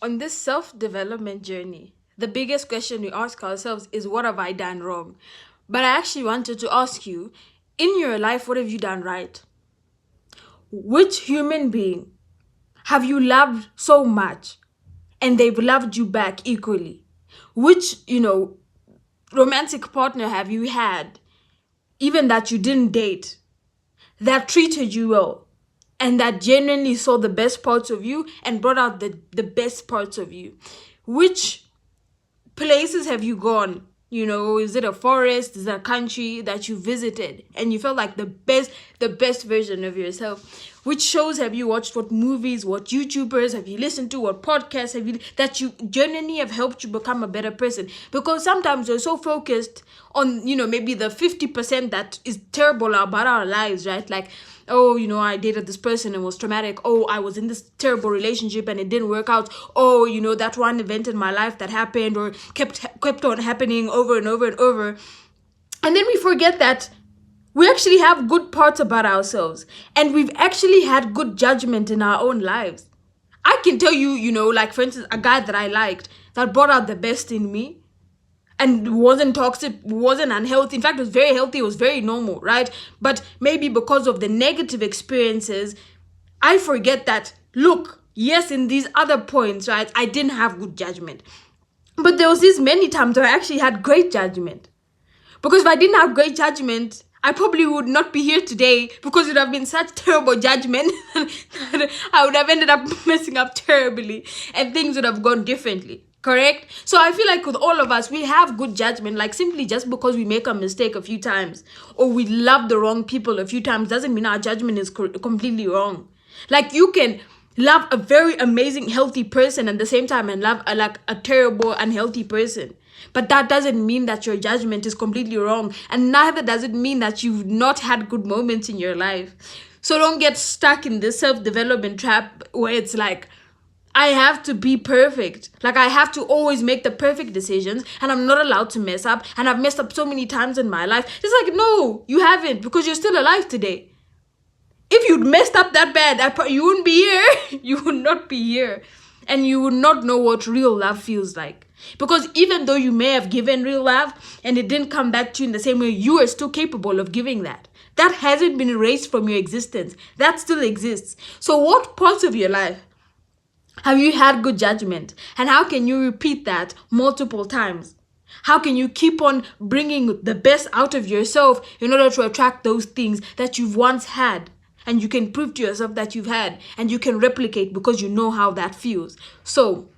On this self development journey, the biggest question we ask ourselves is, what have I done wrong? But I actually wanted to ask you, in your life, what have you done right? Which human being have you loved so much and they've loved you back equally? Which, romantic partner have you had, even that you didn't date, that treated you well and that genuinely saw the best parts of you and brought out the best parts of you? Which places have you gone? Is it a forest? Is it a country that you visited and you felt like the best version of yourself? Which shows have you watched? What movies? What YouTubers have you listened to? What podcasts have you that you genuinely have helped you become a better person? Because sometimes we're so focused on, maybe the 50% that is terrible about our lives, right? Like, oh, I dated this person and it was traumatic. Oh, I was in this terrible relationship and it didn't work out. Oh, that one event in my life that happened or kept on happening over and over and over. And then we forget that we actually have good parts about ourselves and we've actually had good judgment in our own lives. I can tell you, like for instance, a guy that I liked that brought out the best in me and wasn't toxic, wasn't unhealthy. In fact, it was very healthy, it was very normal, right? But maybe because of the negative experiences, I forget that, look, yes, in these other points, right, I didn't have good judgment. But there was these many times where I actually had great judgment. Because if I didn't have great judgment, I probably would not be here today because it would have been such terrible judgment that I would have ended up messing up terribly and things would have gone differently. Correct? So I feel like with all of us, we have good judgment. Like simply just because we make a mistake a few times or we love the wrong people a few times doesn't mean our judgment is completely wrong. Like you can love a very amazing, healthy person at the same time and love a terrible, unhealthy person. But that doesn't mean that your judgment is completely wrong. And neither does it mean that you've not had good moments in your life. So don't get stuck in this self-development trap where it's like, I have to be perfect. Like I have to always make the perfect decisions and I'm not allowed to mess up. And I've messed up so many times in my life. It's like, no, you haven't, because you're still alive today. If you'd messed up that bad, you wouldn't be here. You would not be here. And you would not know what real love feels like. Because even though you may have given real love and it didn't come back to you in the same way, you are still capable of giving that. That hasn't been erased from your existence. That still exists. So what parts of your life have you had good judgment? And how can you repeat that multiple times? How can you keep on bringing the best out of yourself in order to attract those things that you've once had? And you can prove to yourself that you've had and you can replicate because you know how that feels. So